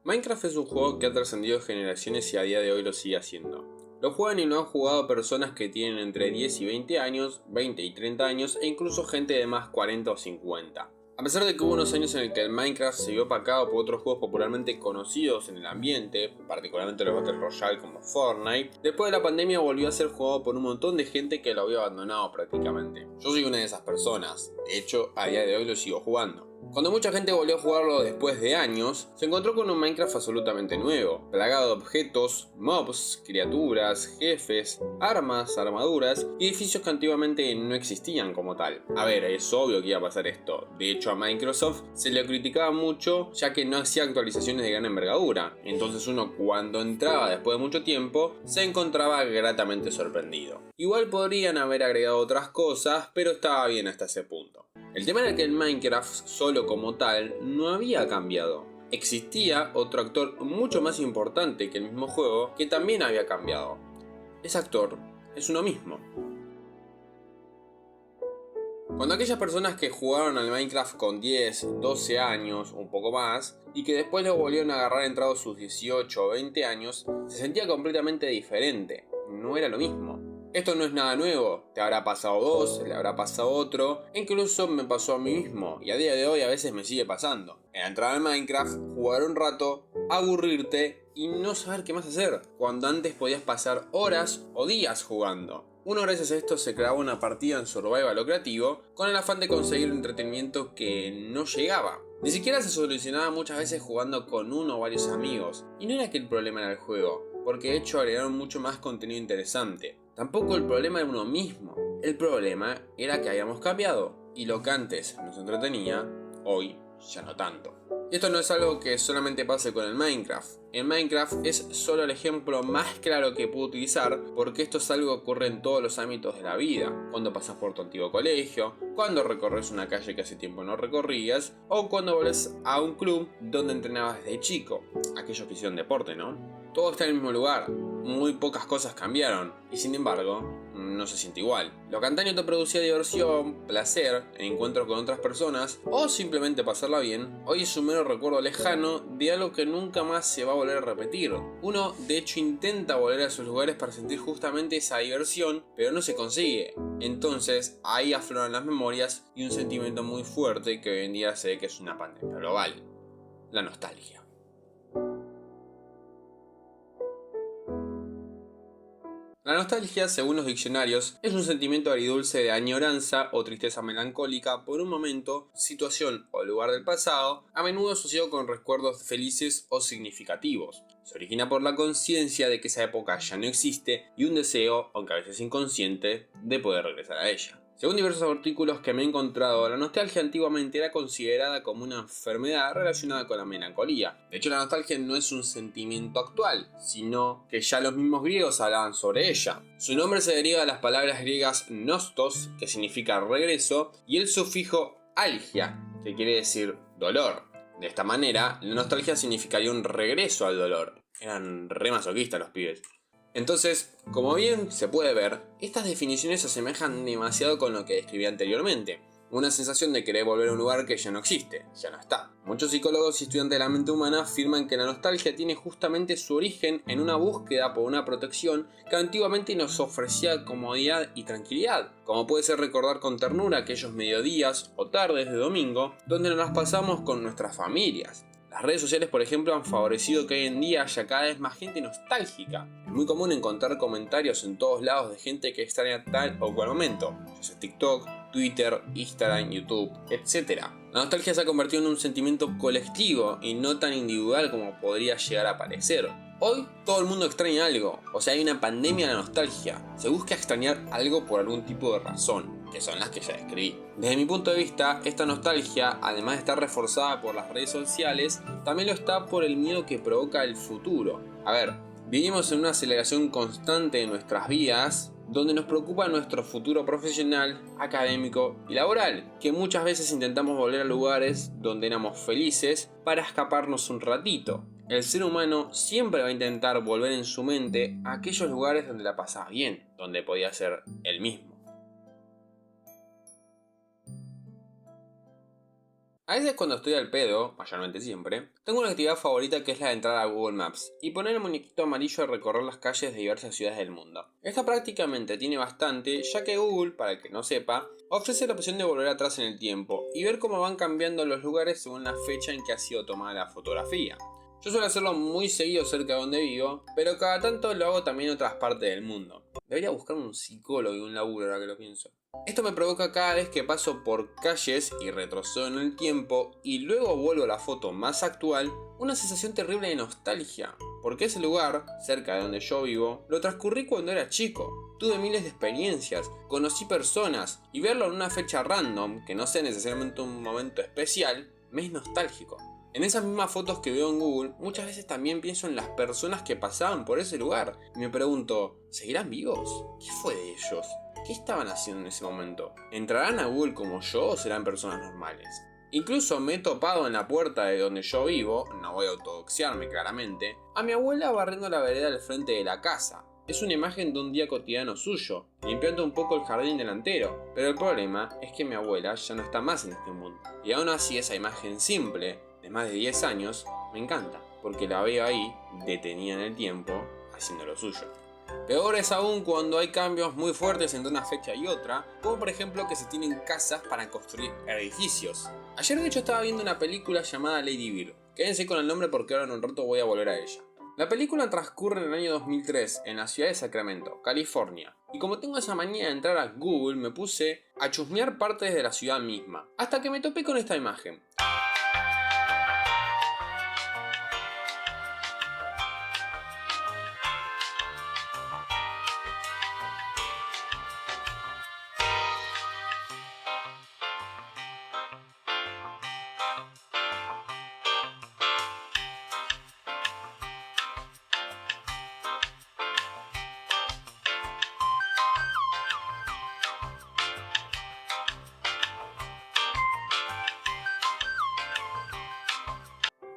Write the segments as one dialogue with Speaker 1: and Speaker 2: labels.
Speaker 1: Minecraft es un juego que ha trascendido generaciones y a día de hoy lo sigue haciendo. Lo juegan y lo han jugado personas que tienen entre 10 y 20 años, 20 y 30 años e incluso gente de más 40 o 50. A pesar de que hubo unos años en el que el Minecraft se vio opacado por otros juegos popularmente conocidos en el ambiente, particularmente los Battle Royale como Fortnite, después de la pandemia volvió a ser jugado por un montón de gente que lo había abandonado prácticamente. Yo soy una de esas personas, de hecho a día de hoy lo sigo jugando. Cuando mucha gente volvió a jugarlo después de años, se encontró con un Minecraft absolutamente nuevo, plagado de objetos, mobs, criaturas, jefes, armas, armaduras y edificios que antiguamente no existían como tal. A ver, es obvio que iba a pasar esto. De hecho, a Microsoft se le criticaba mucho ya que no hacía actualizaciones de gran envergadura. Entonces uno cuando entraba después de mucho tiempo se encontraba gratamente sorprendido. Igual podrían haber agregado otras cosas, pero estaba bien hasta ese punto. El tema era que el Minecraft solo como tal no había cambiado. Existía otro actor mucho más importante que el mismo juego que también había cambiado. Ese actor es uno mismo. Cuando aquellas personas que jugaron al Minecraft con 10, 12 años, un poco más, y que después lo volvieron a agarrar entrados sus 18 o 20 años, se sentía completamente diferente. No era lo mismo. Esto no es nada nuevo, te habrá pasado vos, le habrá pasado otro, e incluso me pasó a mí mismo, y a día de hoy a veces me sigue pasando. Entrar al Minecraft, jugar un rato, aburrirte y no saber qué más hacer, cuando antes podías pasar horas o días jugando. Uno gracias a esto se clavó una partida en survival o creativo con el afán de conseguir un entretenimiento que no llegaba. Ni siquiera se solucionaba muchas veces jugando con uno o varios amigos, y no era que el problema era el juego, porque de hecho agregaron mucho más contenido interesante. Tampoco el problema era uno mismo, el problema era que habíamos cambiado, y lo que antes nos entretenía, hoy ya no tanto. Y esto no es algo que solamente pase con el Minecraft. El Minecraft es solo el ejemplo más claro que puedo utilizar porque esto es algo que ocurre en todos los ámbitos de la vida. Cuando pasas por tu antiguo colegio, cuando recorres una calle que hace tiempo no recorrías, o cuando volvés a un club donde entrenabas desde chico. Aquellos que hicieron deporte, ¿no? Todo está en el mismo lugar. Muy pocas cosas cambiaron y sin embargo no se siente igual. Lo que antaño te producía diversión, placer, encuentros con otras personas o simplemente pasarla bien, hoy es un mero recuerdo lejano de algo que nunca más se va a volver a repetir. Uno de hecho intenta volver a esos lugares para sentir justamente esa diversión, pero no se consigue. Entonces ahí afloran las memorias y un sentimiento muy fuerte que hoy en día se ve que es una pandemia global: la nostalgia. La nostalgia, según los diccionarios, es un sentimiento agridulce de añoranza o tristeza melancólica por un momento, situación o lugar del pasado, a menudo asociado con recuerdos felices o significativos. Se origina por la conciencia de que esa época ya no existe y un deseo, aunque a veces inconsciente, de poder regresar a ella. Según diversos artículos que me he encontrado, la nostalgia antiguamente era considerada como una enfermedad relacionada con la melancolía. De hecho, la nostalgia no es un sentimiento actual, sino que ya los mismos griegos hablaban sobre ella. Su nombre se deriva de las palabras griegas nostos, que significa regreso, y el sufijo algia, que quiere decir dolor. De esta manera, la nostalgia significaría un regreso al dolor. Eran re masoquistas los pibes. Entonces, como bien se puede ver, estas definiciones se asemejan demasiado con lo que describí anteriormente. Una sensación de querer volver a un lugar que ya no existe, ya no está. Muchos psicólogos y estudiantes de la mente humana afirman que la nostalgia tiene justamente su origen en una búsqueda por una protección que antiguamente nos ofrecía comodidad y tranquilidad, como puede ser recordar con ternura aquellos mediodías o tardes de domingo donde nos las pasamos con nuestras familias. Las redes sociales, por ejemplo, han favorecido que hoy en día haya cada vez más gente nostálgica. Es muy común encontrar comentarios en todos lados de gente que extraña tal o cual momento, ya sea TikTok, Twitter, Instagram, YouTube, etc. La nostalgia se ha convertido en un sentimiento colectivo y no tan individual como podría llegar a parecer. Hoy todo el mundo extraña algo, o sea, hay una pandemia de la nostalgia. Se busca extrañar algo por algún tipo de razón, que son las que ya describí. Desde mi punto de vista, esta nostalgia, además de estar reforzada por las redes sociales, también lo está por el miedo que provoca el futuro. A ver, vivimos en una aceleración constante de nuestras vidas, donde nos preocupa nuestro futuro profesional, académico y laboral, que muchas veces intentamos volver a lugares donde éramos felices para escaparnos un ratito. El ser humano siempre va a intentar volver en su mente a aquellos lugares donde la pasaba bien, donde podía ser él mismo. A veces cuando estoy al pedo, mayormente siempre, tengo una actividad favorita que es la de entrar a Google Maps y poner el muñequito amarillo a recorrer las calles de diversas ciudades del mundo. Esta prácticamente tiene bastante, ya que Google, para el que no sepa, ofrece la opción de volver atrás en el tiempo y ver cómo van cambiando los lugares según la fecha en que ha sido tomada la fotografía. Yo suelo hacerlo muy seguido cerca de donde vivo, pero cada tanto lo hago también en otras partes del mundo. Debería buscar un psicólogo y un laburo ahora que lo pienso. Esto me provoca cada vez que paso por calles y retrocedo en el tiempo y luego vuelvo a la foto más actual, una sensación terrible de nostalgia, porque ese lugar, cerca de donde yo vivo, lo transcurrí cuando era chico. Tuve miles de experiencias, conocí personas y verlo en una fecha random, que no sea necesariamente un momento especial, me es nostálgico. En esas mismas fotos que veo en Google, muchas veces también pienso en las personas que pasaban por ese lugar y me pregunto, ¿seguirán vivos? ¿Qué fue de ellos? ¿Qué estaban haciendo en ese momento? ¿Entrarán a Google como yo o serán personas normales? Incluso me he topado en la puerta de donde yo vivo, no voy a autodoxiarme claramente, a mi abuela barriendo la vereda al frente de la casa. Es una imagen de un día cotidiano suyo, limpiando un poco el jardín delantero, pero el problema es que mi abuela ya no está más en este mundo. Y aún así esa imagen simple, de más de 10 años, me encanta, porque la veo ahí, detenida en el tiempo, haciendo lo suyo. Peor es aún cuando hay cambios muy fuertes entre una fecha y otra, como por ejemplo que se tienen casas para construir edificios. Ayer de hecho estaba viendo una película llamada Lady Bird. Quédense con el nombre porque ahora en un rato voy a volver a ella. La película transcurre en el año 2003 en la ciudad de Sacramento, California. Y como tengo esa manía de entrar a Google, me puse a chusmear partes de la ciudad misma, hasta que me topé con esta imagen.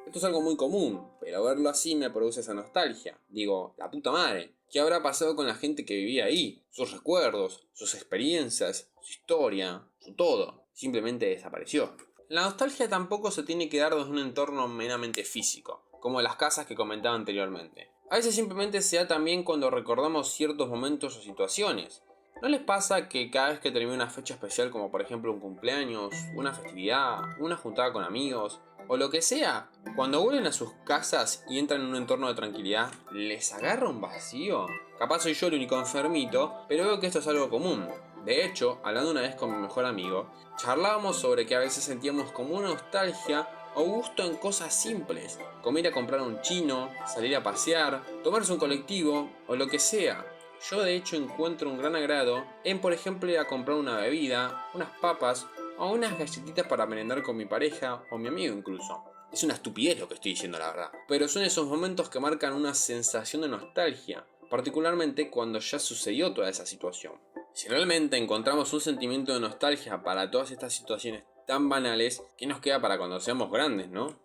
Speaker 1: Esto es algo muy común, pero verlo así me produce esa nostalgia. Digo, la puta madre, ¿qué habrá pasado con la gente que vivía ahí? Sus recuerdos, sus experiencias, su historia, su todo. Simplemente desapareció. La nostalgia tampoco se tiene que dar desde un entorno meramente físico, como las casas que comentaba anteriormente. A veces simplemente se da también cuando recordamos ciertos momentos o situaciones. ¿No les pasa que cada vez que termina una fecha especial, como por ejemplo un cumpleaños, una festividad, una juntada con amigos, o lo que sea, cuando vuelven a sus casas y entran en un entorno de tranquilidad, les agarra un vacío? Capaz soy yo el único enfermito, pero veo que esto es algo común. De hecho, hablando una vez con mi mejor amigo, charlábamos sobre que a veces sentíamos como una nostalgia o gusto en cosas simples, como ir a comprar un chino, salir a pasear, tomarse un colectivo o lo que sea. Yo de hecho encuentro un gran agrado en por ejemplo ir a comprar una bebida, unas papas o unas galletitas para merendar con mi pareja o mi amigo incluso. Es una estupidez lo que estoy diciendo la verdad, pero son esos momentos que marcan una sensación de nostalgia, particularmente cuando ya sucedió toda esa situación. Si realmente encontramos un sentimiento de nostalgia para todas estas situaciones tan banales, ¿qué nos queda para cuando seamos grandes, no?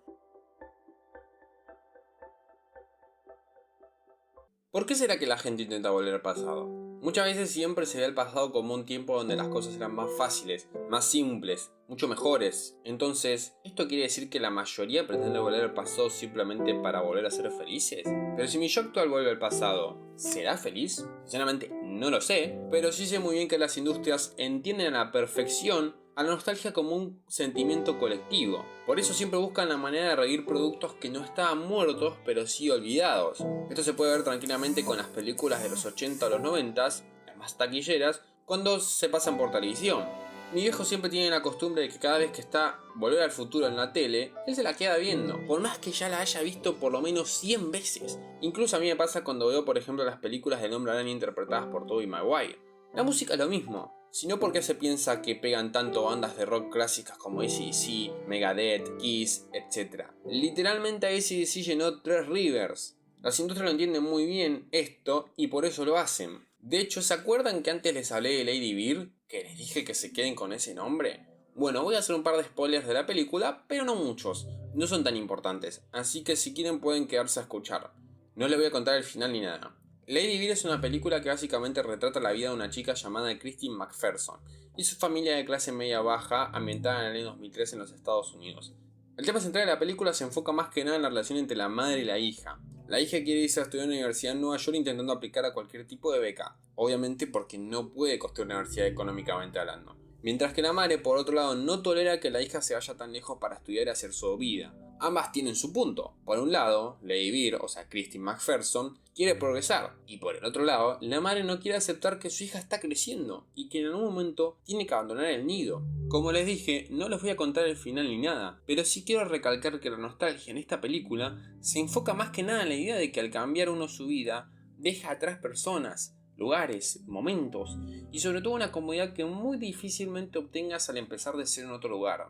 Speaker 1: ¿Por qué será que la gente intenta volver al pasado? Muchas veces siempre se ve el pasado como un tiempo donde las cosas eran más fáciles, más simples, mucho mejores. Entonces, ¿esto quiere decir que la mayoría pretende volver al pasado simplemente para volver a ser felices? Pero si mi yo actual vuelve al pasado, ¿será feliz? Sinceramente, no lo sé, pero sí sé muy bien que las industrias entienden a la perfección a la nostalgia como un sentimiento colectivo. Por eso siempre buscan la manera de revivir productos que no estaban muertos, pero sí olvidados. Esto se puede ver tranquilamente con las películas de los 80 o los 90, las más taquilleras, cuando se pasan por televisión. Mi viejo siempre tiene la costumbre de que cada vez que está Volver al Futuro en la tele, él se la queda viendo, por más que ya la haya visto por lo menos 100 veces. Incluso a mí me pasa cuando veo por ejemplo las películas del Hombre Araña interpretadas por Tobey Maguire. La música es lo mismo. Sino porque se piensa que pegan tanto bandas de rock clásicas como AC/DC, Megadeth, Kiss, etc. Literalmente AC/DC llenó 3 Rivers. Las industrias lo entienden muy bien esto y por eso lo hacen. De hecho, ¿se acuerdan que antes les hablé de Lady Bird? Que les dije que se queden con ese nombre. Bueno, voy a hacer un par de spoilers de la película, pero no muchos. No son tan importantes, así que si quieren pueden quedarse a escuchar. No les voy a contar el final ni nada. Lady Bird es una película que básicamente retrata la vida de una chica llamada Christine McPherson y su familia de clase media baja ambientada en el año 2003 en los Estados Unidos. El tema central de la película se enfoca más que nada en la relación entre la madre y la hija. La hija quiere irse a estudiar en la universidad en Nueva York intentando aplicar a cualquier tipo de beca, obviamente porque no puede costear una universidad económicamente hablando. Mientras que la madre, por otro lado, no tolera que la hija se vaya tan lejos para estudiar y hacer su vida. Ambas tienen su punto. Por un lado, Lady Bird, o sea Christine McPherson, quiere progresar. Y por el otro lado, la madre no quiere aceptar que su hija está creciendo y que en algún momento tiene que abandonar el nido. Como les dije, no les voy a contar el final ni nada, pero sí quiero recalcar que la nostalgia en esta película se enfoca más que nada en la idea de que al cambiar uno su vida, deja atrás personas, lugares, momentos y sobre todo una comodidad que muy difícilmente obtengas al empezar de ser en otro lugar.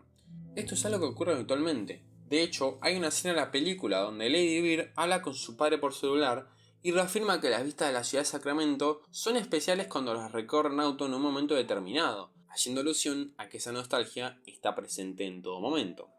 Speaker 1: Esto es algo que ocurre habitualmente. De hecho, hay una escena en la película donde Lady Bird habla con su padre por celular y reafirma que las vistas de la ciudad de Sacramento son especiales cuando las recorre en auto en un momento determinado, haciendo alusión a que esa nostalgia está presente en todo momento.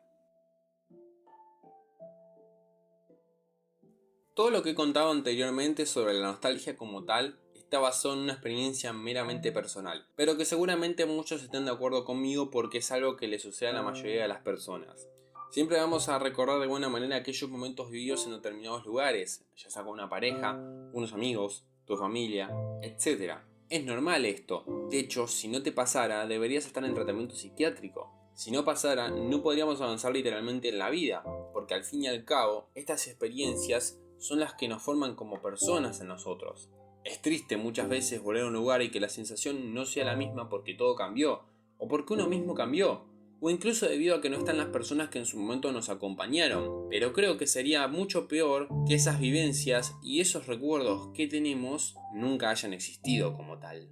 Speaker 1: Todo lo que he contado anteriormente sobre la nostalgia como tal está basado en una experiencia meramente personal, pero que seguramente muchos estén de acuerdo conmigo porque es algo que le sucede a la mayoría de las personas. Siempre vamos a recordar de buena manera aquellos momentos vividos en determinados lugares, ya sea con una pareja, unos amigos, tu familia, etc. Es normal esto. De hecho, si no te pasara, deberías estar en tratamiento psiquiátrico. Si no pasara, no podríamos avanzar literalmente en la vida, porque al fin y al cabo, estas experiencias son las que nos forman como personas en nosotros. Es triste muchas veces volver a un lugar y que la sensación no sea la misma porque todo cambió, o porque uno mismo cambió, o incluso debido a que no están las personas que en su momento nos acompañaron. Pero creo que sería mucho peor que esas vivencias y esos recuerdos que tenemos nunca hayan existido como tal.